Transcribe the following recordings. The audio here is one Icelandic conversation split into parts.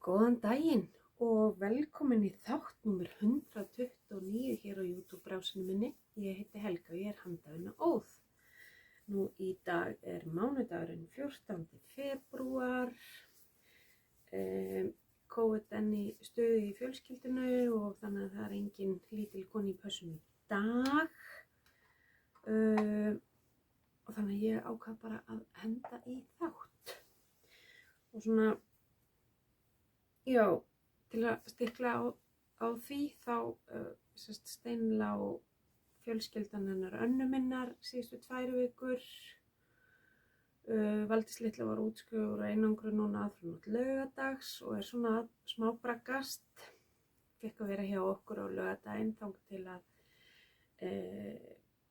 Góðan daginn og velkomin í þátt númer 129 hér á YouTube-brásinu minni. Ég heiti Helga og ég er handavinna Óð. Nú í dag er mánudagurinn 14. febrúar. COVID enn í stöðu í fjölskyldunu og þannig að það er engin lítil kona í pössum í dag. Og þannig að ég ákvað bara að henda í þátt. Og svona, já, til að stikla á því þá steinlá fjölskyldan hennar Önnu minnar síðustu 2 vikur. Valdís litla var útskrifuð úr einangrun núna aðfanótt laugardags og er svona að smá braggast. Fékk að vera hjá okkur á laugardaginn þangað til að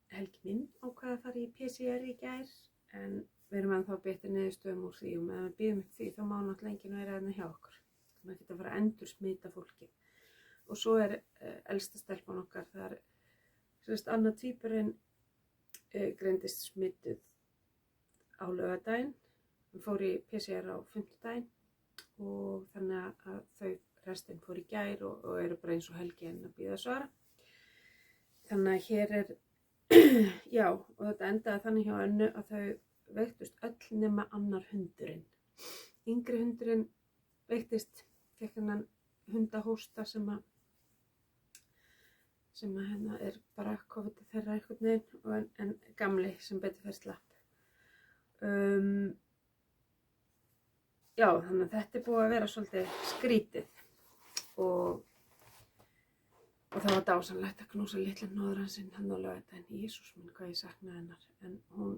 Helgi minn ákvað að fara í PCR í gær, en við erum ennþá betur niðurstöðum úr því og meðan við bíðum eftir því þá má náttúrulega enginn vera hérna hjá okkur. Þannig að geta að fara að endur smita fólki. Og svo er elsta stelpan okkar, það er annar tvíburinn greindist smituð á laugardaginn. Hann fór í PCR á 5. og þannig að þau restin fór í gær og eru bara eins og Helgi enn að bíða svara. Þannig að hér er, já, og þetta endaði þannig hjá Önnu að þau veiktust öll nema annar hundurinn. Yngri hundurinn veiktist, fékk hennan hundahósta sem að hérna er bara COVID þeirra einhvern veginn, en gamli sem betur fyrir slapp. Já, þannig að þetta er búið að vera svolítið skrítið og það var dásamlegt að knúsa litla nóðransinn hann á laugardaginn. Jesús minn, hvað ég saknaði hennar, en hún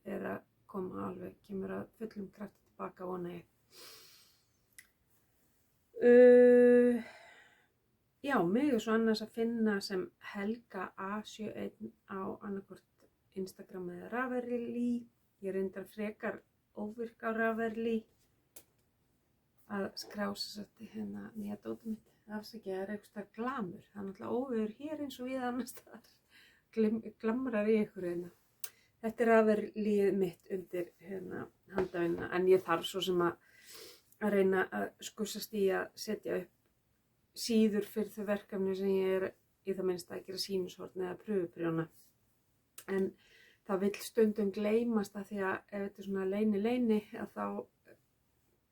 er að koma alveg, kemur að fullum krafti tilbaka, vona ég. Já, mig er svo annars að finna sem Helga A71 á annarkvort Instagram eða Ravelry. Ég reyndar frekar óvirk á Ravelry að skrá hérna nýja dótið mitt. Afsakið, það er eitthvað glamur. Það er náttúrulega óveður hér eins og við annars staðar. Glamrar í ykkur hérna. Þetta er Ravelryð mitt undir hérna handavinna, en ég þarf svo sem að reyna að skussast í að setja upp síður fyrir þau verkefni sem ég er í það minnsta að gera sýnishorn eða pröfuprjóna. En það vill stundum gleymast að því að ef þetta er svona leyni að þá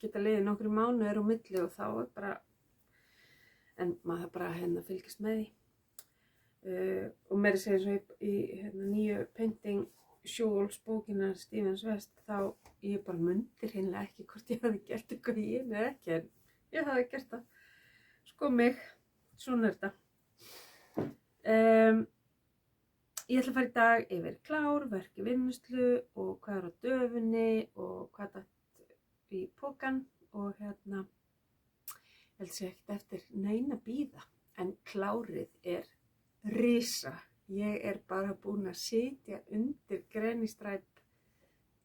geta liðið nokkru mánuðir á milli og þá er bara, en maður bara hérna fylgist með því. Og meira segja eins og í hérna nýju Painting Shawls bókina Stevens West, þá ég bara mundir hreinlega ekki hvort ég hafi gert eitthvað í einu eða ekki, en ég hafi gert það. Sko mig, svona er þetta. Ég ætla að fara í dag yfir klár, verk í vinnslu og hvað er á döfunni og hvað datt í pokan og hérna, ég held sér ekkert eftir neina bíða, en klárið er risa. Ég er bara búin að sitja undir Granny Stripe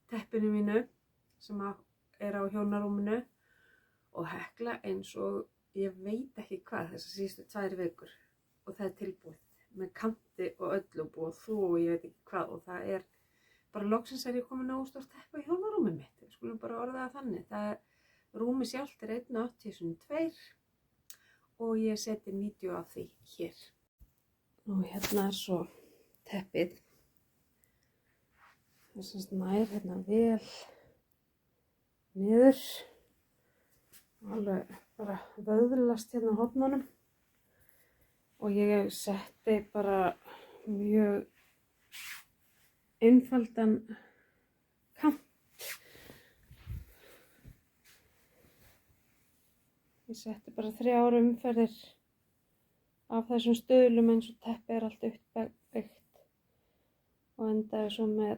teppinu mínu sem er á hjónarúminu og hekla eins og ég veit ekki hvað þessar síðustu 2 vikur og það er tilbúið með kanti og öllu og búið að þvo og ég veit ekki hvað og það er bara loksins er ég komin nógu stórt teppi á hjónarúmið mitt. Við skulum bara orða það þannig. Það rúmið sjálft er 1,82 og ég seti vídeo af því hér. Og hérna er svo teppið. Það er nær hérna vel niður. Alveg bara vöðlast hérna á hornunum. Og ég setti bara mjög einfaldan kant. Ég setti bara 3 umferðir af þessum stöðlum eins og teppi er allt uppbyggt og endaði svo með,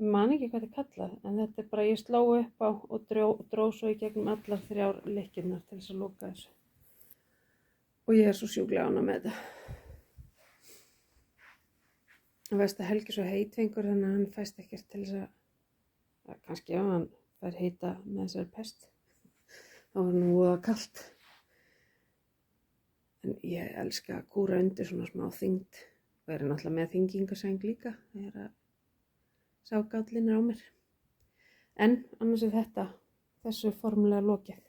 ég man ekki hvað þetta er kallað, en þetta er bara ég sló upp á og dró svo í gegnum allar 3 lykkjurnar til þess að loka þessu. Og ég er svo sjúklega ánægð með þetta. Þú veist að Helgi er svo heitvingur þannig að hann fæst ekkert til þess að kannski ef hann fær heita með þessari pest, þá var nú voða kalt. En ég elska að kúra undir svona smá þyngd og er náttúrulega með þyngingasæng líka þegar að ságallinn er á mér. En annars er þetta þessu formulega lokið.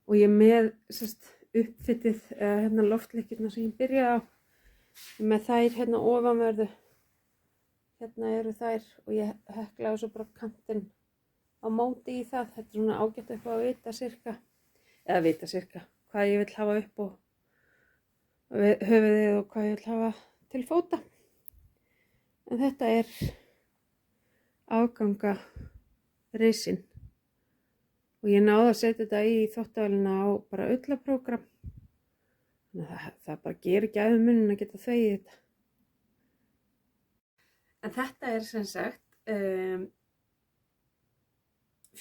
Og ég með uppfyttið loftlykkjurnar sem ég byrjaði á. Með þær hérna ofanverðu. Hérna eru þær og ég heklaði svo bara kantinn á móti í það. Þetta er svona ágætt upp að vita sirka hvað ég vil hafa upp og höfuðið og hvað ég vil hafa til fóta. En þetta er afganga risinn. Og ég náði að setja þetta í þvottavélina á bara ullaprógram. Þannig að það bara gerir gæfumuninn að geta þvegið þetta. En þetta er sem sagt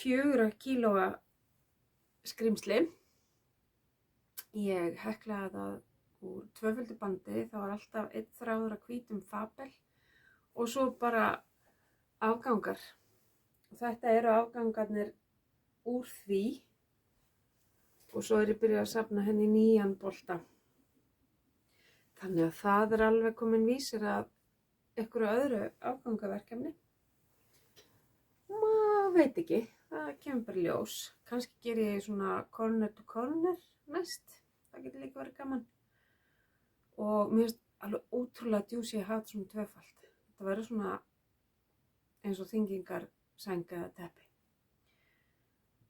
4 kílóa skrimsli. Ég heklaði það úr 2 bandi. Það var alltaf 1 þráður af hvítum fabel og svo bara afgangar. Og þetta eru afgangarnir úr því og svo er ég byrjað að safna henni nýjan bolta. Þannig að það er alveg komin vísir að einhverju öðru afgangaverkefni. Maður veit ekki, það kemur bara í ljós. Kannski ger ég svona corner to corner næst, það getur líka verið gaman. Og mér finnst alveg ótrúlega djúsi að hafa svona tvöfalt. Þetta verður svona eins og þyngingar sæng eða teppi.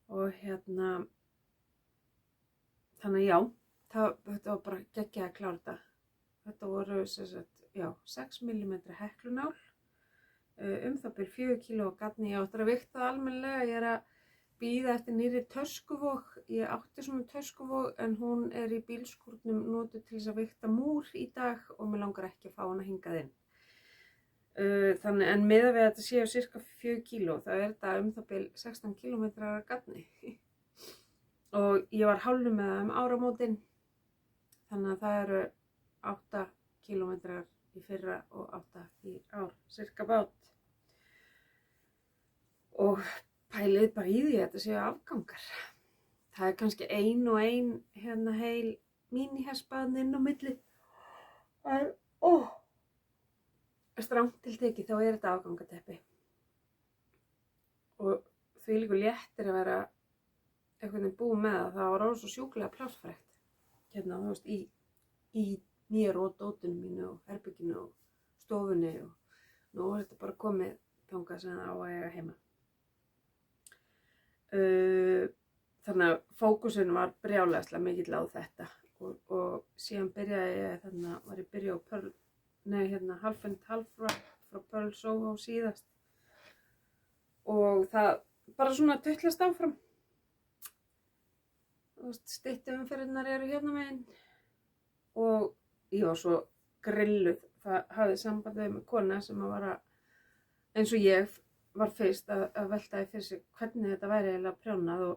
Og þannig já, þetta var bara geggjað að klára þetta. Þetta voru 6 mm heklunál, það bil 4 kíló gatni. Ég áttur að vigta það almennilega. Ég er að bíða eftir nýrri töskuvog. Ég átti svona töskuvog en hún er í bílskúrnum notuð til þess að vigta múr í dag og mér langar ekki að fá hana hingað inn. Þannig en miðað við að þetta séu cirka 4 kíló, þá er þetta það bil 16 kílómetrar gatni. Og ég var hálfu með það áramótin, þannig að það eru 8 kílómetrar í fyrra og 8 í ár, cirka bát. Og pælið bara í því að þetta séu afgangar. Það er kannski ein og ein heil mínihespaðn inn á milli. Strangt til tekið þá er þetta afgangateppi. Og því líka léttir að vera einhvern veginn búið með það. Það var orðið svo sjúklega plássfrægt. Þú veist, í mér og dótunum mínu og herberginu og stofunni og nú er þetta bara komið þangað sem það á að eiga heima. Þannig að fókusin var brjálæðislega mikill á þetta og síðan byrjaði ég var ég byrjað á Pearl Half and Half Wrap frá Pearl Soho síðast og það bara svona tuttlast áfram. Styttuumferðirnar eru hérna megin og ég var svo grilluð. Það hafði sambandið með kona sem að vara eins og ég var fyrst að velta því fyrir sig hvernig þetta væri eiginlega prjónað og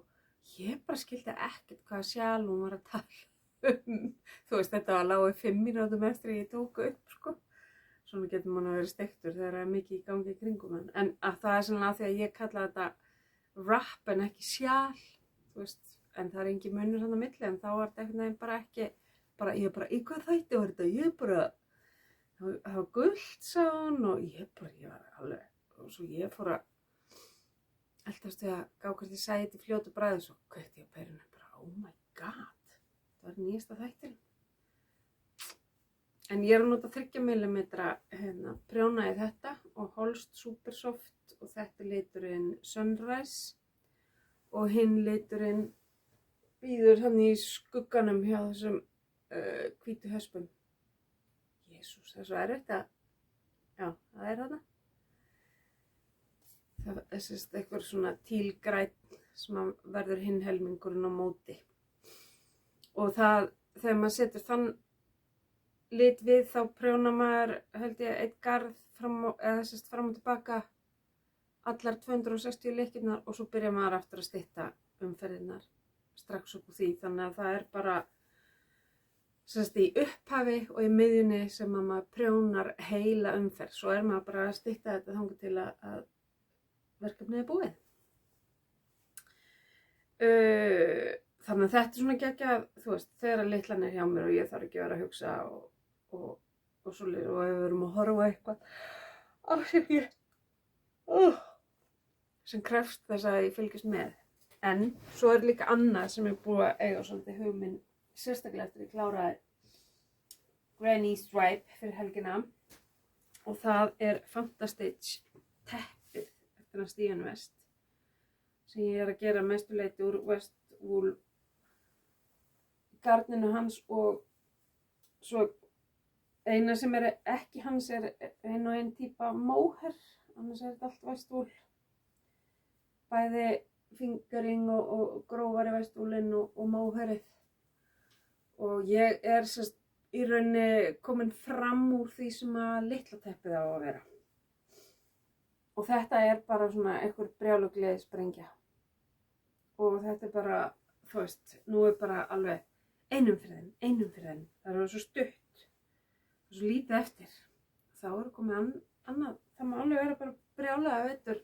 ég bara skildi ekkert hvaða sjal hún var að tala. Þú veist, þetta var lágu 5 mínútum eftir ég tóku upp, sko. Svona getur mann að vera steiktur þegar það er mikið í gangi í kringum hann. En að það er svona því að ég kalla þetta wrap en ekki sjal, þú veist. En það er engin munur hann á milli, en þá var þetta einhvern veginn bara ekki, ég bara, í hvað þætti var þetta? Það var gult, sá hún, og ég var alveg, og svo ég fór að eldast við að gá hvort ég sæti í fljótu bragði, svo kveikti ég á perunni, bara, oh my god. Það var nýjasta þættirinn. En ég er að nota 3 mm prjóna í þetta og Holst Super Soft og þetta er liturinn Sunrise og hinn liturinn bíður hann í skugganum hjá þessum hvítu höspum. Jesús, það er svo erfitt að, já, það er þarna. Það er sérst eitthvað svona tílgræn sem verður hinn helmingurinn á móti. Og það, þegar maður setur þann lit við þá prjónar maður, held ég, eitt garð fram og tilbaka allar 260 lykkjurnar og svo byrjar maður aftur að stytta umferðirnar strax upp úr því. Þannig að það er bara í upphafi og í miðjunni sem að maður prjónar heila umferð. Svo er maður bara að stytta þetta þangað til að verkefnið er búið. Þannig að þetta er svona geggjað, þú veist, þegar litlan er hjá mér og ég þarf ekki að vera að hugsa og svoleiðis og ef við erum að horfa eitthvað sem krefst þess að ég fylgist með. En svo líka annað sem ég búið að eiga svolítið hugmynd, sérstaklega eftir ég kláraði Granny Stripe fyrir helgina. Og það Fantastage teppið eftir hann Stígan West. Sem ég að gera mestuleiti úr Westwool garninu hans og svo eina sem ekki hans ein og ein típa mohair, annars þetta allt Westwool. Bæði fingering og grófari Westwoolinn og mohairið. Og ég sérst í rauninni komin fram úr því sem að litla teppið á að vera. Og þetta bara svona einhver brjálugleði sprengja. Og þetta bara, þú veist, nú bara alveg einum fyrir þeim. Það svo stutt. Það svo lítið eftir. Þá komið annað. Það má alveg vera bara brjálaða vetur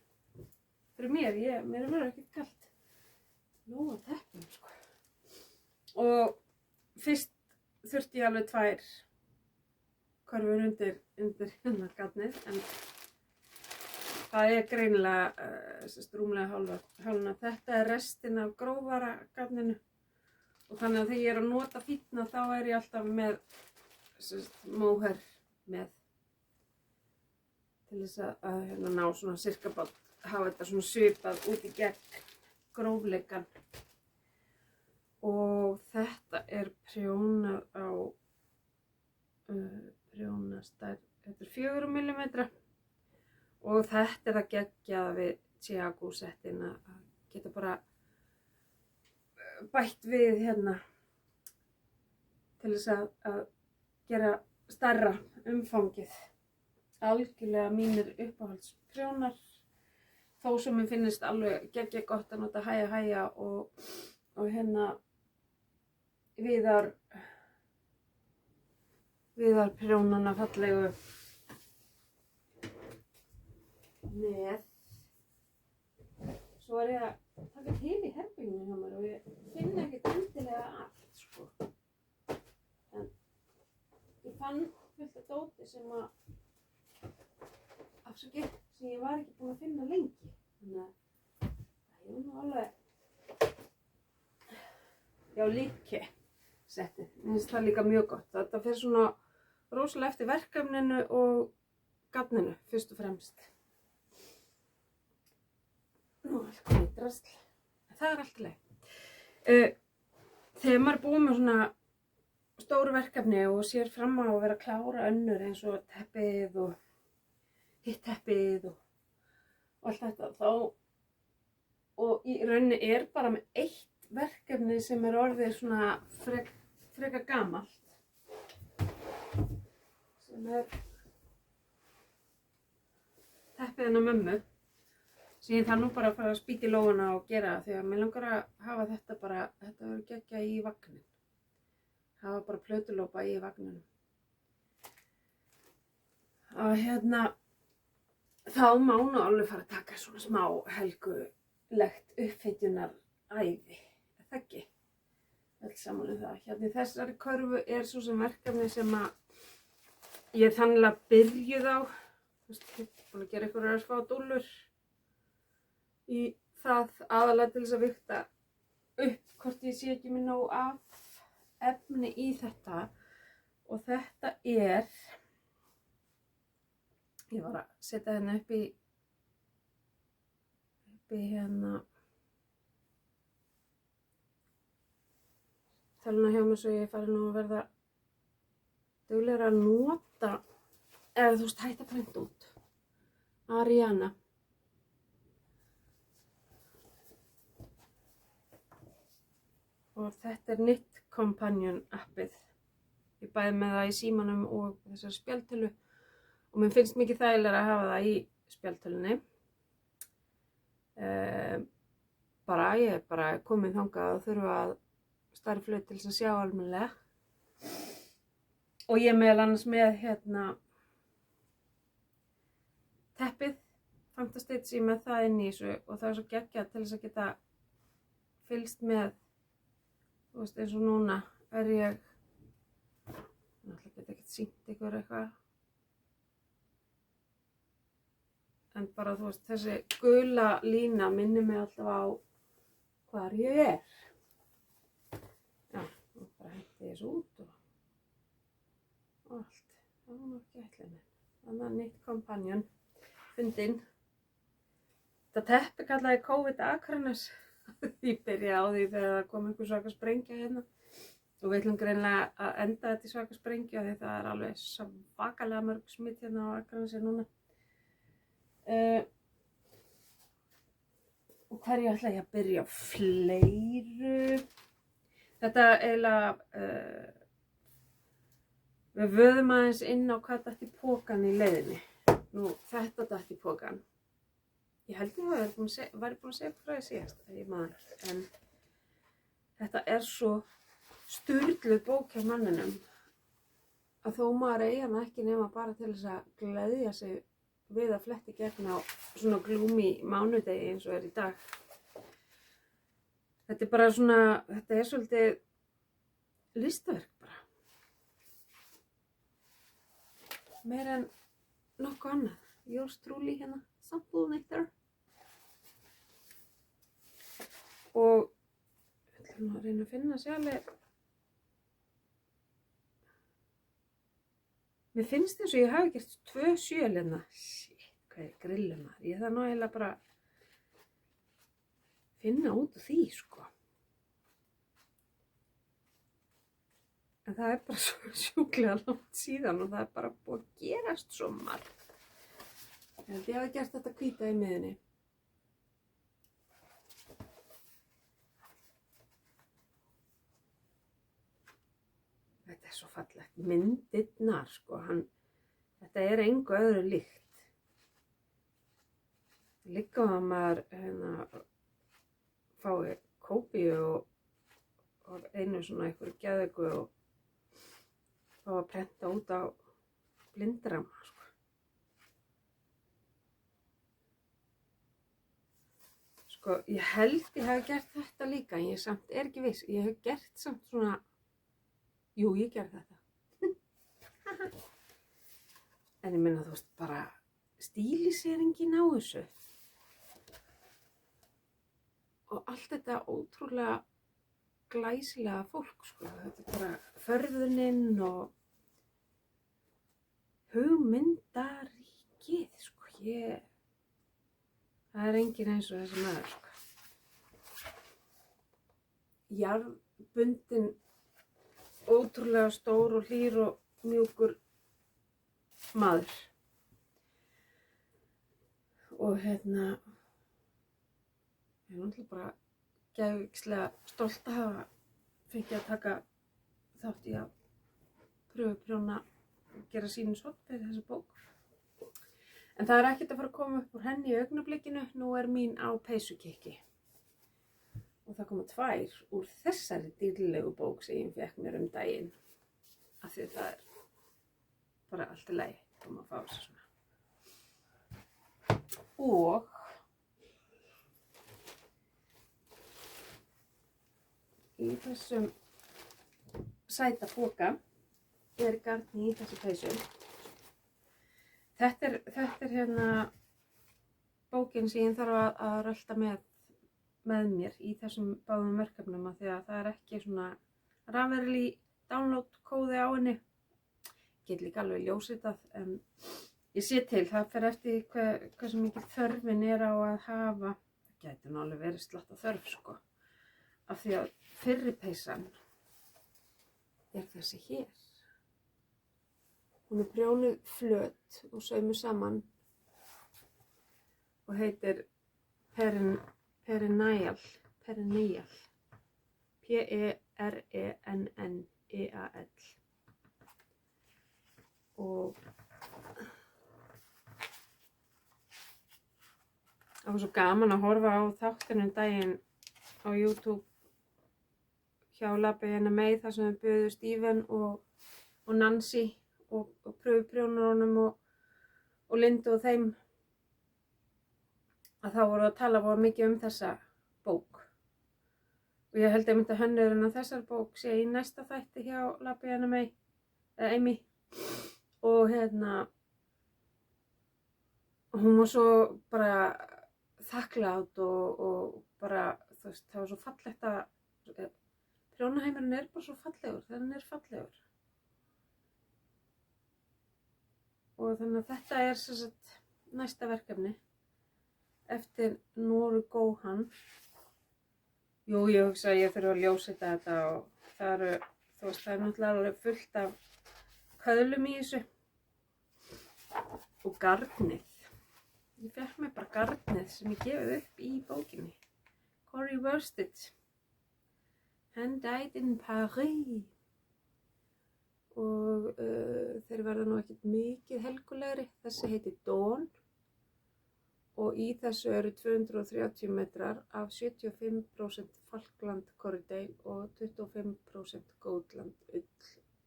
fyrir mér. Mér verður ekkert kalt. Nú að teppum, sko. Og fyrst þurfti ég alveg 2 körfur undir hérna gatnið. En það greinilega rúmlega hálfna. Þetta restin af grófara gatninu. Og þannig að þegar ég að nota fínna þá ég alltaf með mohair með til þess að hérna ná svona sirkabátt, hafa þetta svona svipað út í gegn grófleikan. Og þetta prjónað á prjónastærð, þetta 4 mm. Og þetta að geggjað við Chiago settin að geta bara bætt við hérna til þess að gera stærra umfangið. Algjörlega mínir uppáhaldsprjónar, þó sem mér finnst alveg geggjað gott að nota hæja og hérna viðar prjónana fallegu með. Svo ég að taka til í herbygginu hjá mér og ég finn ekkert endilega allt, sko. En ég fann fullt af dóti sem ég var ekki búin að finna lengi. Þannig að það nú alveg, já, líki settið. Mér finnst það líka mjög gott. Þetta fer svona rosalega eftir verkefninu og garninu, fyrst og fremst. Nú komið drasl. Það allt í lagi. Þegar maður búið með svona stóru verkefni og sér fram á að vera að klára önnur eins og teppið og hitt teppið og allt þetta, þá og í rauninni bara með eitt verkefni sem orðið svona frekar gamalt sem teppið hennar mömmu sem ég þarf nú bara að fara að spýta í lófana og gera því að mér langar að hafa þetta verður geggjað í vagnin. Hafa bara plötulópa í vagninum. Og hérna, þá má nú alveg fara að taka svona smá helgulegt uppfitjunaræði. Það ekki? Öll saman það. Hérna í þessari körfu svo sem verkefni sem að ég þannig byrjuð á. Ég er búin að gera einhverjar smá dúllur í það aðalega til þess að vigta upp hvort ég sé ekki með nóg af efni í þetta. Og þetta ég var að setja hérna upp í hérna töluna hjá mér svo ég fari nú að verða duglegri að nota eða þú veist hætta að prenta út Ariana. Og þetta Knit Companion appið. Ég bæði með það í símanum og þessari spjaldtölu og mér finnst mikið þægilega að hafa það í spjaldtölunni. Ég er bara komin þangað og þurfa að stærri flöt til þess að sjá almennilega. Og ég er meðal annars með hérna teppið, Fantastage með það inn í þessu og það svo geggjað til þess að geta fylgst með. Þú veist eins og núna ég náttúrulega get ekkert sýnt ykkur eitthvað. En bara þú veist þessi gula lína minnir mig alltaf á hvar ég er. Já, og bara hendi þessu út og allt. Það var nú ekki ætlunin. Þannig að nýtt kompanjón fundinn. Þetta teppi kallaði COVID Akranes. Ég byrjaði á því þegar það kom einhver svaka sprengja hérna. Og við ætlum greinilega að enda þetta í svaka sprengju því það er alveg svakalega mörg smitt hérna á Akranesi núna. Og hverju ætla ég að byrja á fleiru? Þetta eiginlega, við vöðum aðeins inn á hvað datt í pokan í leiðinni. Nú, þetta datt í pokan. Ég held ég væri búin að segja frá því síðast, ég man ekki, en þetta er svo sturluð bók hjá manninum að þó maður eigi hana ekki nema bara til þess að gleðja sig við að fletti gegn á svona gloomy mánudegi eins og er í dag. Þetta er bara svona, þetta er svolítið listaverk bara. Meir en nokkuð annað. Yours truly hérna, sample nectar. Og ég ætla nú að reyna að finna sjálf. Mér finnst þess að ég hafi gert 2 sjölina. Shit, hvað er grillum þar? Ég þarf nú eiginlega bara finna út úr því, sko. En það er bara svo sjúklega langt síðan og það er bara búið að gerast svo margt. Ég held ég hafi gert þetta hvíta í miðunni. Þetta er svo fallegt. Myndirnar, sko, þetta er engu öðru líkt. Líka að maður fái kópíu og einu svona einhverju geðveiku og fá að prenta út á blindrama, sko. Sko, ég held ég hafi gert þetta líka, en ég samt er ekki viss. Ég hef gert samt svona, jú, ég gerði þetta. En ég meina, þú veist, bara stíliseringin á þessu. Og allt þetta ótrúlega glæsilega fólk, sko. Þetta er bara förðuninn og hugmyndaríkið, sko. Það er enginn eins og þessi maður, sko. Jarðbundinn, ótrúlega stór og hlýr og mjúkur maður. Og ég er náttúrulega bara geðveikslega stolt að hafa fengið að taka þátt í að pröfuprjóna og gera sýnishorn fyrir þessi bók. En það er ekkert að fara að koma upp úr henni í augnablikinu, nú er mín á peysukikki. Og það koma 2 úr þessari dýrlegu bók sem ég fékk mér daginn. Af því það er bara allt í lagi að fá þessu svona. Og í þessum sæta poka er Garni í þessu peysu. Þetta er hérna bókin sem ég þarf að rölta með mér í þessum báðum verkefnum af því að það er ekki svona Ravelry download kóði á henni. Ég get líka alveg ljósritað en ég sé til, það fer eftir hversu mikil þörfin er á að hafa. Það gæti nú alveg verið slatta þörf, sko. Af því að fyrri peysan er þessi hér. Hún er prjónuð flöt og saumuð saman og heitir Perennial. P-E-R-E-N-N-E-A-L. Og það var svo gaman að horfa á þáttunum daginn á YouTube hjá Labbi hérna með þar sem við buðu Stephen og Nancy og pröfuprjónurunum og Lindu og þeim að þá voru að tala voru mikið þessa bók. Og ég held einmitt að hönnurinn á þessar bók sé í næsta þætti hjá Labbi hérna með Amy. Og hún var svo bara þakklát og bara þú veist, það var svo fallegt að prjónaheimurinn er bara svo fallegur þegar hann er fallegur. Og þannig að þetta er sem sagt næsta verkefni eftir Nóru Góhan. Jú, ég hugsa að ég þurfi að ljósrita þetta og það eru, þú veist, það er náttúrulega alveg fullt af köðlum í þessu. Og garnið. Ég fékk mér bara garnið sem ég gefið upp í bókinni. Corey Worsted. Hand Dyed in Paris. Og þeir verða nú ekkert mikið helgulegri. Þessi heitir Dawn. Og í þessu eru 230 metrar af 75% Falkland Corriedale og 25% Goldland ull.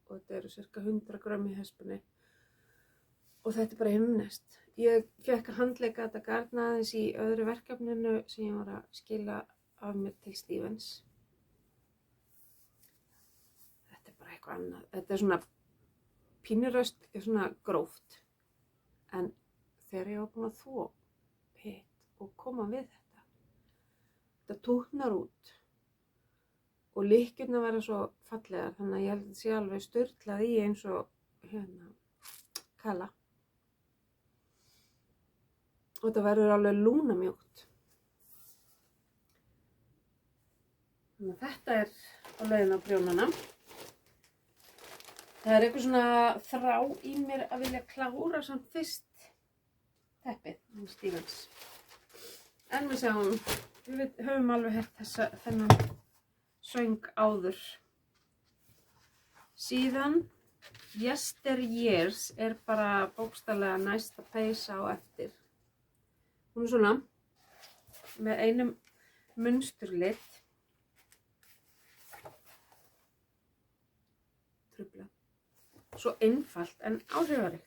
Og þetta eru cirka 100 grömm í hespunni. Og þetta er bara himnest. Ég fékk að handleika þetta garn aðeins í öðru verkefninu sem ég var að skila af mér til Stevens. Þetta er bara eitthvað annað. Þetta er svona pínuröst, svona gróft. En þegar ég var búin að þvo hitt og koma við þetta tútnar út. Og lykkjurnar verða svo fallegar, þannig að ég held að þetta sé alveg sturlað í eins og kala. Og þetta verður alveg lúnamjótt. Þannig að þetta er á leiðin á prjónana. Það er eitthvað svona þrá í mér að vilja klára samt fyrst teppið Stevens. En við sjáum, við höfum alveg heyrt þennan söng áður. Síðan Yesteryears er bara bókstaflega næsta peysa á eftir. Hún er svona með einum munsturlit. Trufla. Svo einfalt en áhrifaríkt.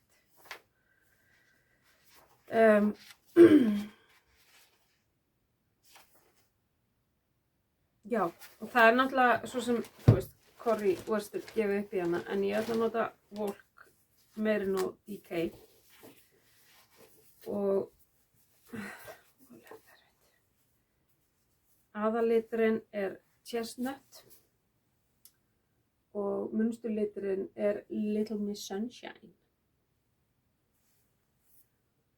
Já, og það er náttúrulega svo sem, þú veist, Corey Worsted gefið upp í hana, en ég ætla að nota Volk Merino DK. Og aðalliturinn er Chestnut og munsturliturinn er Little Miss Sunshine.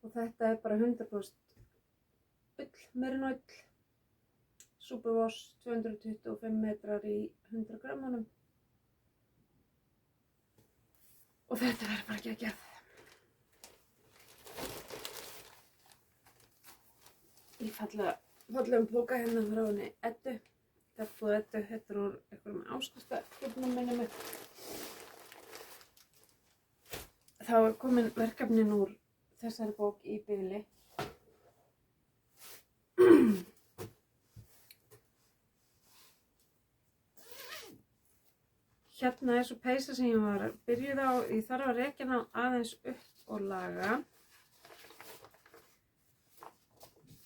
Og þetta er bara 100% ull, merino ull. Superwash 225 metrar í 100 grammunum. Og þetta verður bara geggjað. Í fallegum póka hérna frá henni Eddu. Þetta er úr einhverjum áskustaflum minni mig. Þá er komin verkefnin úr þessari bók í bili. Hérna er svo peysa sem ég var byrjuð á, ég þarf að rekja hana aðeins upp og laga.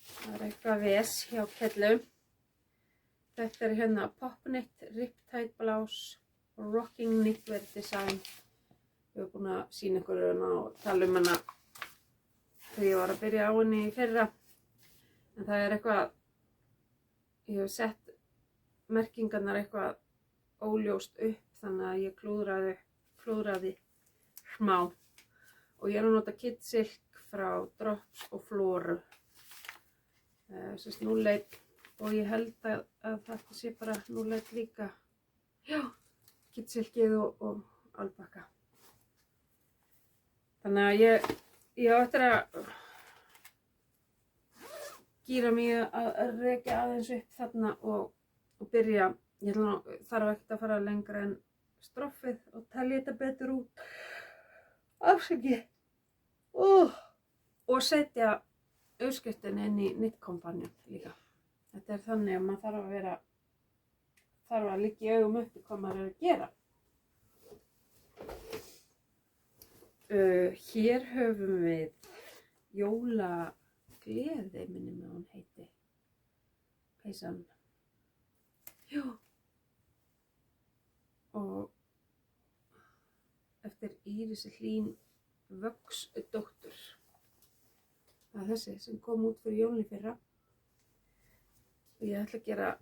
Það er eitthvað ves hjá kellu. Þetta er hérna Popknit, Riptide Blouse, Rocking Knitwear Design. Ég var búin að sýna ykkur hérna og tala hana þegar ég var að byrja á henni í fyrra. En það er eitthvað, ég hef sett merkingarnar eitthvað óljóst upp. Þannig að ég klúðraði smá. Og ég er að nota Kid Silk frá Drops og Floru. Sérst 01 og ég held að þetta sé bara 01 líka. Já, Kid Silkið og Albaka. Þannig að ég á eftir að gíra mig að rekja aðeins upp þarna og byrja. Ég þarf ekkert að fara lengra en stroffið og telja þetta betur út. Afsakið. Og setja uppskriftin inn í Knitkompanjón líka. Þetta er þannig að maður þarf að liggja í augum uppi hvað maður er að gera. Hér höfum við jólagleði, minnum að hún heiti. Peysan. Já. Og eftir Írisi Hlín Vöxdóttur. Það er þessi sem kom út fyrir jólin í fyrra. Ég ætla að gera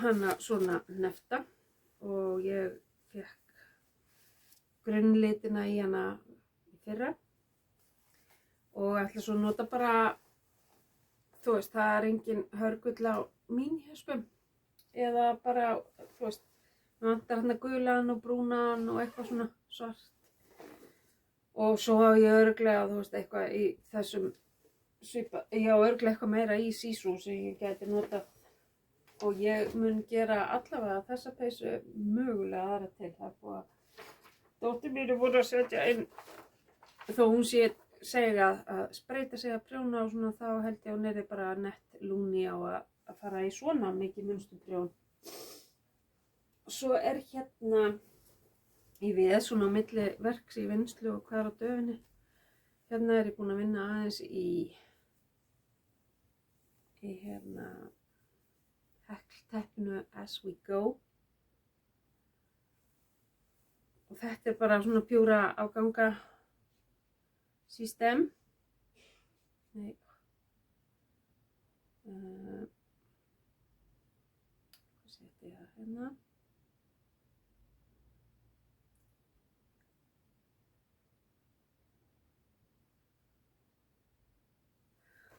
hana svona nefta og ég fekk grunnlitina í hana í fyrra og ætla svo að nota bara, þú veist, það er engin hörgull á mínhjöspum eða bara, þú veist, mér vantar hérna gulan og brúnan og eitthvað svona svart og svo hafa ég örugglega, þú veist, eitthvað í þessum svipa, ég á örugglega eitthvað meira í sísú sem ég gæti notað og ég mun gera allavega þessa peysu mögulega aðra til. Það er búið að dóttir mín er búin að setja inn, þó hún sé segja að spreita sig að prjóna og svona, þá held ég að hún er bara nett lúni á að fara í svona mikið munsturprjón. Svo er hérna í við svona á milli verks í vinnslu og hvar á döfinni. Hérna er ég búin að vinna aðeins í hérna hekluteppinu As We Go og þetta er bara svona pjúra áganga system. Nei. Hvað seti ég það hérna?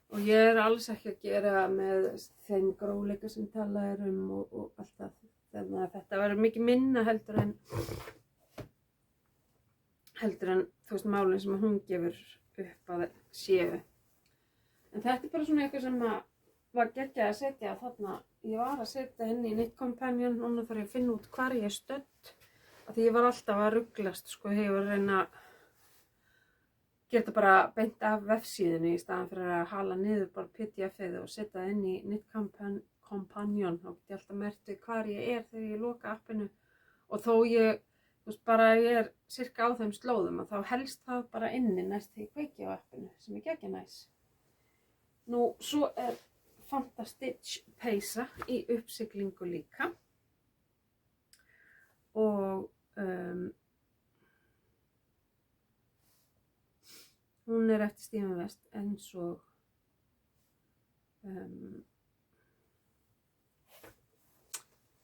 Og ég er alls ekki að gera með þeim grófleika sem talað og allt það. Þannig að þetta verður mikið minna heldur en þú veist málin sem hún gefur upp að séu. En þetta er bara svona eitthvað sem var geggjað að setja þarna. Ég var að setja henni í Knit Companion, núna þarf ég að finna út hvar ég er stödd. Af því ég var alltaf að ruglast, sko, ég var að reyna að gera þetta bara beint af vefsíðunni í staðan fyrir að hala niður bara PDF-ið og setja það inn í Knit Companion. Þá get ég alltaf merkt við hvar ég er þegar ég loka appinu og þó ég, þú veist, bara ég er cirka á þeim slóðum og þá helst það bara inni næst þegar ég kveiki á appinu sem er geggja næs. Nú, svo er Fantastitch peysa í uppsiglingu líka og hún er eftir Stephen West eins og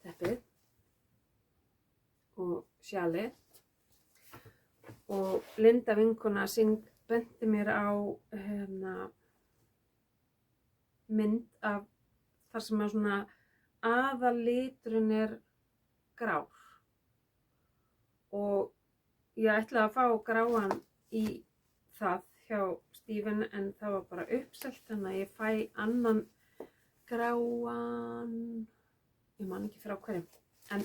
teppið og sjalið og Linda vinkona sín benti mér á mynd af þar sem að svona aðalliturinn er grár og ég ætlaði að fá gráan í það hjá Stephen en það var bara uppselt þannig að ég fæ annan gráan, ég man ekki frá hverjum, en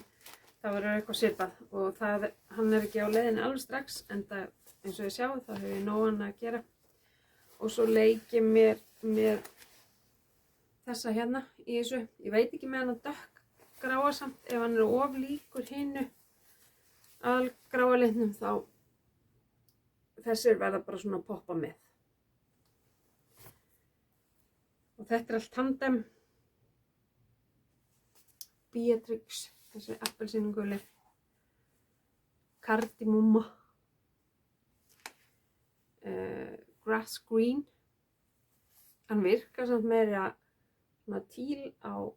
það verður eitthvað svipað og hann er ekki á leiðinni alveg strax en það, eins og ég sjáu þá hefur ég nógan að gera og svo leik ég mér með þessa hérna í þessu, ég veit ekki með hann að dökkgráa samt, ef hann er of líkur hinnu algráa litnum þá þessir verða bara svona að poppa með. Og þetta er allt tandem. Beatrix, þessi appelsínuguli. Kardimumma. Grass green. Hann virkar samt meira svona tíl á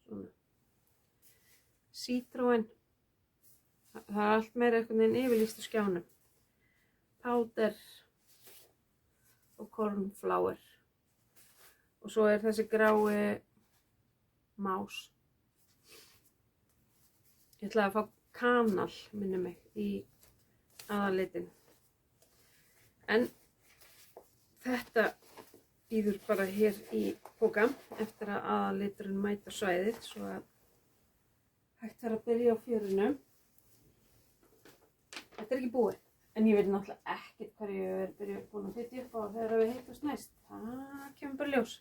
svona Citroen. Það er allt meira einhvern veginn yfirlýst á skjánum. Powder og cornflower. Og svo er þessi grái más. Ég ætlaði að fá kanal, minni mig, í aðalitin. En þetta býður bara hér í póka eftir að aðaliturinn mæta svæðið svo að hægt verður að byrja á fjörinu. Þetta er ekki búið, en ég veit náttúrulega ekkert hvað ég er búin að setja upp á þegar við hittast næst. Það kemur bara ljós.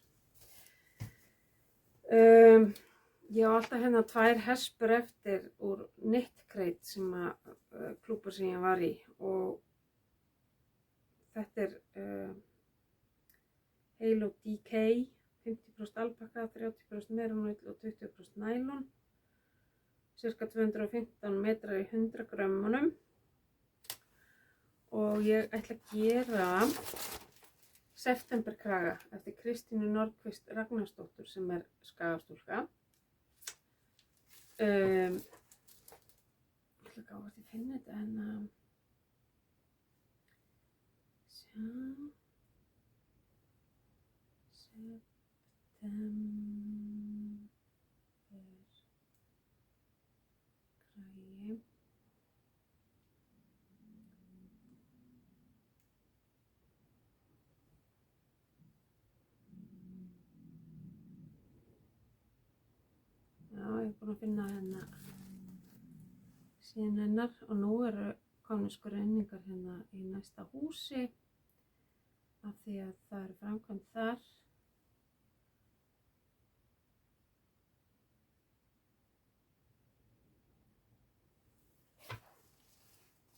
Ég á alltaf hérna 2 hespur eftir úr Knit Crate sem klúpur sem ég var í og þetta er Halo DK, 50% alpakka, 30% merunaull og 20% nælon. Cirka 215 metrar í 100 grömmunum. Og ég ætla að gera septemberkraga eftir Kristínu Nordqvist Ragnarsdóttur sem skagastúlka. Ég ætla að gá hvort ég finni þetta kragi. Já, ég búin að finna síðan hennar og nú eru komnir skreyningar í næsta húsi af því að það eru framkvæmd þar.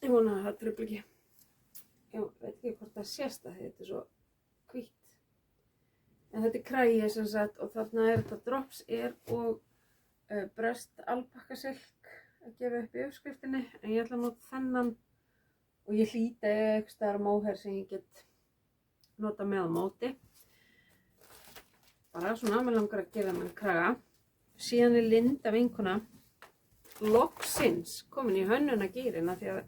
Ég vona að það trufli ekki. Ég veit ekki hvort það sést að þetta svo hvítt. En þetta kragi sem sagt og þarna þetta drops og bröst alpakkasilk að gefa upp í uppskriftinni. En ég ætla að nota þennan og ég hlýta eitthvað staðar móhair sem ég get nota með á móti. Bara svona, mér langar að gera mann kraga. Síðan Linda vinkona loksins komin í hönnunargírinn af því að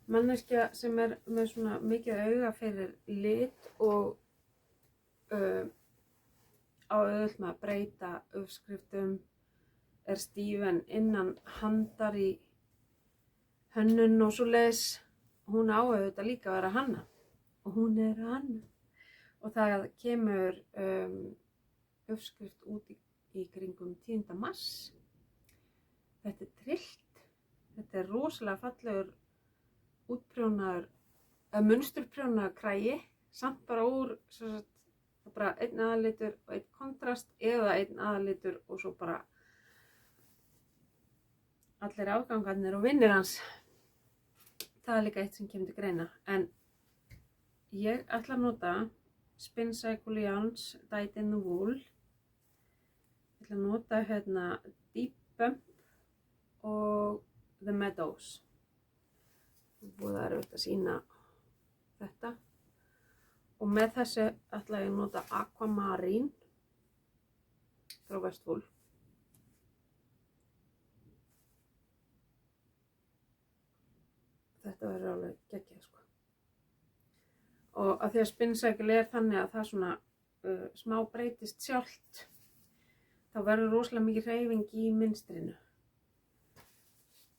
manneskja sem með svona mikið auga fyrir lit og á auðvelt með að breyta uppskriftum, stíf innan handar í hönnun og svoleiðis. Hún á auðvitað líka að vera að hanna og hún að hanna. Og það kemur uppskrift út í kringum 10. mars. Þetta trillt. Þetta rosalega fallegur útprjónaður, munsturprjónaður kragi, samt bara úr bara einn aðalitur og einn kontrast eða einn aðalitur og svo bara allir afgangarnir og vinnir hans. Það er líka eitt sem kemur til greina. En ég ætla að nota Spin Cycle Yarns Dyed in the Wool. Ég ætla að nota Deep Bump og The Meadows. Búið að erfitt að sýna þetta. Og með þessu ætla ég að nota Aquamarine frá Westwool. Þetta verður alveg geggjað sko. Og að því að Spin Cycle þannig að það svona smá breytist sjálft, þá verður rosalega mikið hreyfing í mynstrinu.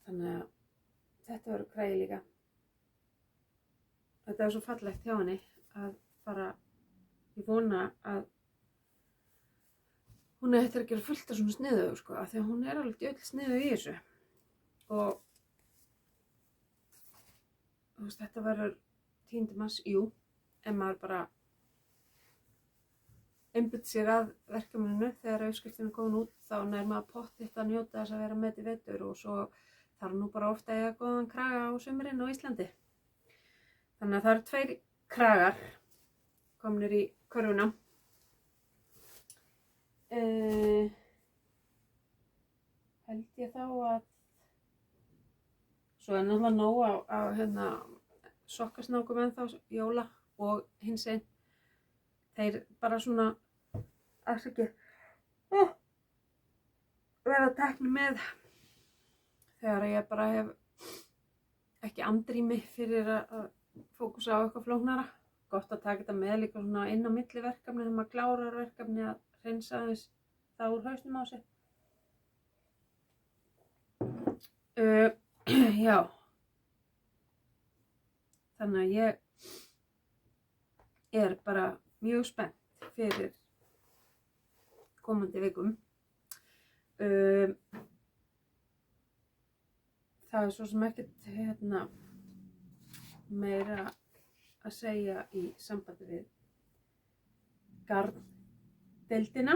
Þannig að þetta verður kragi líka. Þetta er svo fallegt hjá henni að bara, ég vona að hún eftir að gera fullt af svona sniðugur sko, af því að hún alveg djöfull sniðug í þessu. Og þú veist, þetta verður 10. mars, jú, en maður bara einbytt sér að verkefninu þegar uppskriftin er komin út, þá nær maður pottitt að njóta þess að vera með í vetur og svo þarf nú bara ofta að eiga góðan kraga á sumrin á Íslandi. Þannig að það eru 2 kragar komnir í körfuna. Held ég þá að svo er náttúrulega nóg á sokkasnákum ennþá jóla og hinsegin. Þeir bara svona verða teknir með þegar ég bara hef ekki andrými fyrir að fókusa á eitthvað flóknara. Gott að taka þetta með líka svona inn á milli verkefni þegar maður klárar verkefni að hreinsa aðeins það úr hausnum á sig. Já. Þannig að ég er bara mjög spennt fyrir komandi vikum. Það er svo sem ekkert meira að segja í sambandi við garndeildina.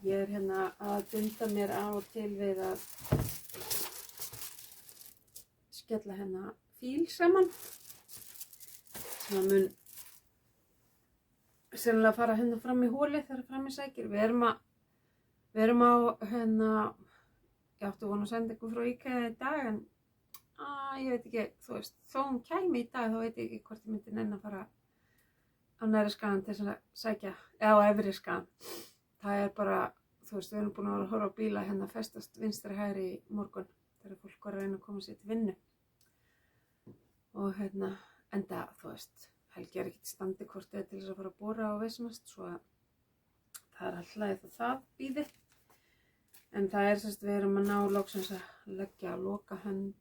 Ég er að dunda mér á og til við að skella fíl saman sem að mun sennilega að fara fram í hóli þegar fram í sækir. Við erum á ég átti vona að senda ykkur frá IKEA í dag en ég veit ekki, þú veist, þó hún kæmi í dag þá veit ég ekki hvort ég myndi nenni að fara á neðri skagann til þess að sækja, eða á efri skagann. Það er bara, þú veist, við erum búin að vera að horfa á bíla hérna festast vinstri hægri í morgun þegar fólk var að reyna að koma sér til vinnu. Og hérna, enda, þú veist, Helgi er ekkert í standi hvort eða til þess að fara að bora og veisnast, svo að það er alltaf að það býði. En það er sérst, við erum að ná loksins að leggja loka hönd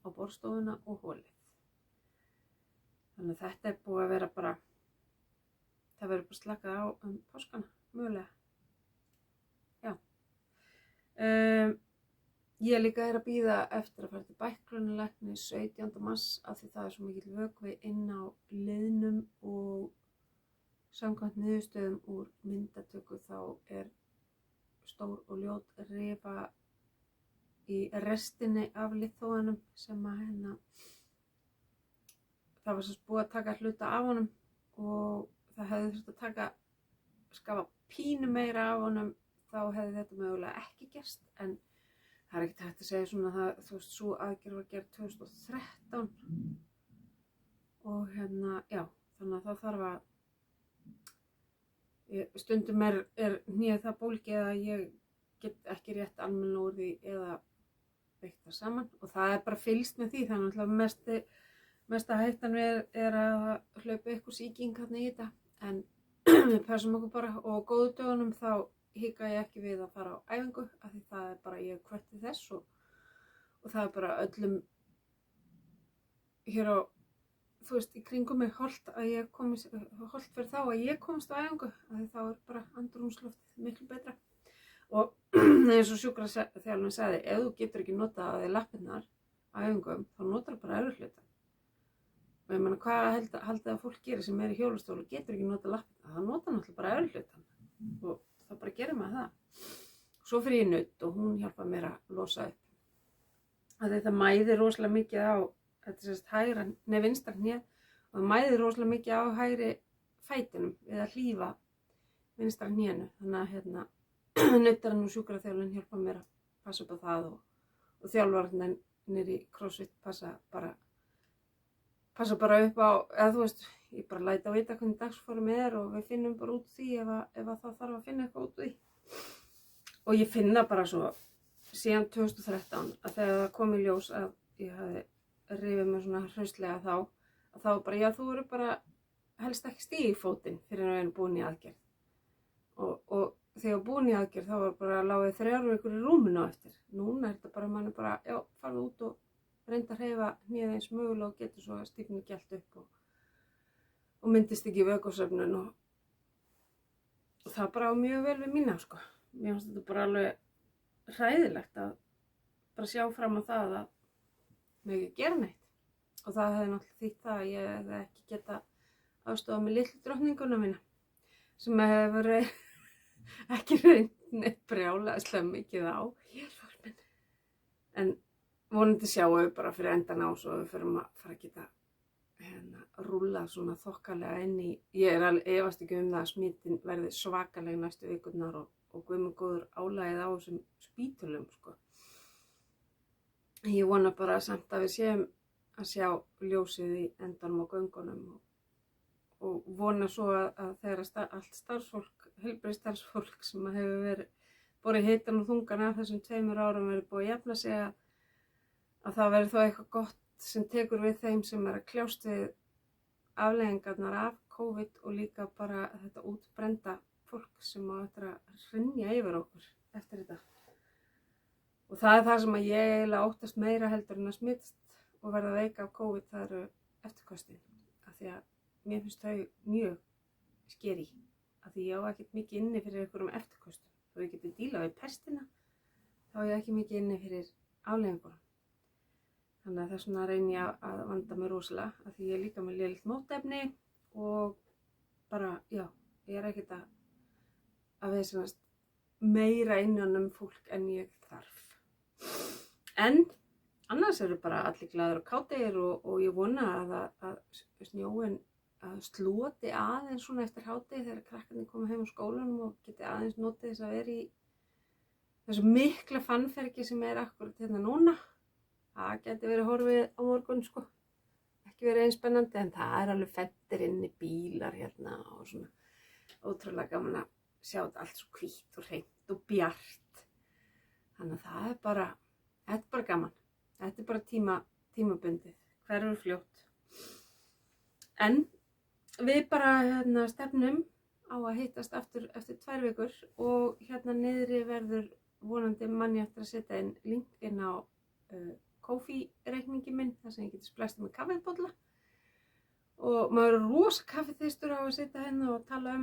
á borðstofuna og holið. Þannig að þetta er búið að vera bara, það verður bara slakað á páskana, mögulega. Já. Ég líka er að bíða eftir að fara til bæklunarlæknis 17. mars af því það er svo mikill vökvi inn á liðnum og samkvæmt niðurstöðum úr myndatöku þá er stór og ljót rifa í restinni af liðþóðanum sem að það var sérst búið að taka hluta af honum og það hefði þurft að skafa pínu meira af honum, þá hefði þetta mögulega ekki gerst, en það er ekkert hægt að segja svona það, þú veist, svo aðgerð var gerð 2013 og já, þannig að það þarf að, stundum er hnéð það bólgið að ég get ekki rétt almennilega úr því eða veikt það saman og það er bara fylgst með því, þannig að mesta hættan er að hlaupa ykkur sýking hérna í þetta, en við passum okkur bara og á góðu dögunum þá hika ég ekki við að fara á æfingu af því það er bara, ég hvötti þess og það er bara öllum hér á, þú veist, í kringum mig holdt að ég komist, holdt fyrir þá að ég komist á æfingu af því þá er bara andrúmsloftið miklu betra og eins og sjúkraþjálfarinn sagði, ef þú getur ekki notað að þið lappirnar á æfingum, þá notar bara öðru hluta. Og ég meina, hvað haldið að fólk gerir sem er í hjólastól og getur ekki notað lappirnar, það notar náttúrulega bara öðru hlutan og þá bara gerum maður það. Svo fyrir ég nudd og hún hjálpaði mér að losa upp. Það mæðir rosalega mikið á, þetta er sérst vinstra hnéð og það mæðir rosalega mikið á hægri fætinum við að hlífa vinstra hnénu. Þannig að nuddarinn og sjúkraþjálfarinn hjálpaði mér að passa upp á það og þjálfarinn niður í CrossFit passa bara upp á, eða þú veist, ég bara læt að vita hvernig dagsform er og við finnum bara út því ef það þarf að finna eitthvað út því. Og ég finna bara svo síðan 2013 að þegar það kom í ljós að ég hafi rifið mig svona hraustlega þá bara, já, þú eru bara helst ekki stíga í fótinn fyrir að við erum búin í aðgerð. Og þegar ég var búin í aðgerð þá var bara að lága 3 vikur í rúminu á eftir. Núna er þetta bara, mann er bara, já, farðu út og reynda að hreyfa hnéð eins mögulega og getur svo stífni gælt upp og myndist ekki vökvasöfnun og það bara á mjög vel við mína, sko. Mér finnst þetta bara alveg hræðilegt að bara sjá fram á það að mig ekki gera neitt og það hefði náttúrulega þýtt það að ég hefði ekki geta aðstofað með litlu drottninguna mína sem hefur ekki reynd neitt brjálæðislega mikið á. En vonandi sjáum við bara fyrir endan á svo við fyrir að fara að geta rúlla svona þokkalega inn í, ég er alveg efast ekki það að smitin verði svakalega næstu vikurnar og guð minn góður álagið á þessum spítölum, sko. Ég vona bara samt að við séum að sjá ljósið í endanum á göngunum og vona svo að þegar allt starfsfólk, heilbrigðisstarfsfólk sem hefur verið borið hitann og þungan af þessum 2 árum verið búið að jafna sig að það verður þó eitthvað gott sem tekur við þeim sem er að kljást við afleiðingarnar af COVID og líka bara þetta útbrenda fólk sem á eftir að hrynja yfir okkur eftir þetta. Og það er það sem að ég eiginlega óttast meira heldur en að smitast og verða veik af COVID, það eru eftirköstin. Af því að mér finnst þau mjög skeri, af því ég á ekkert mikið inni fyrir einhverjum eftirköstum. Þó ég geti dílað við pestina, þá er ég ekki mikið inni fyrir afleiðingunum. Þannig að þess vegna reyni ég að vanda mig rosalega af því ég er líka með lélegt mótefni og bara, já, ég er ekkert að veðsannast meira innan fólk en ég þarf. En annars eru bara allir glaður og kátir og ég vona að snjóin að sloti aðeins svona eftir hádegi þegar krakkarnir koma heim á skólanum og geti aðeins notið þess að vera í þessu mikla fannfergi sem er akkurat hérna núna. Það geti verið horfið á morgun, sko. ekki verið eins spennandi en það alveg fettir inni bílar hérna og svona ótrúlega gaman að sjá þetta allt svo hvítt og hreint og bjart. Þannig að það þetta er bara gaman. Þetta er bara tímabundið, hverfur fljótt. En við bara stefnum á að hittast aftur eftir 2 vikur og hérna niðri verður vonandi manni eftir að setja inn link inn á Ko-fi-reikningi minn þar sem ég geti splæst með kaffibolla og maður er rosa kaffiþyrstur á að sitja hérna og tala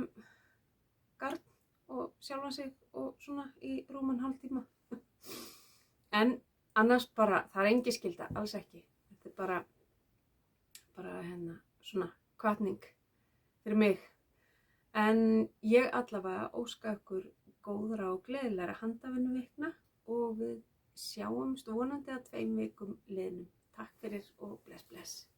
garn og sjálfan sig og svona í rúman hálftíma. En annars bara, það er engin skylda, alls ekki. Þetta er bara svona hvatning fyrir mig. En ég allavega óska ykkur góðra og gleðilegra handavinnuvikna og við sjáumst vonandi að 2 vikum liðnum. Takk fyrir og bless bless.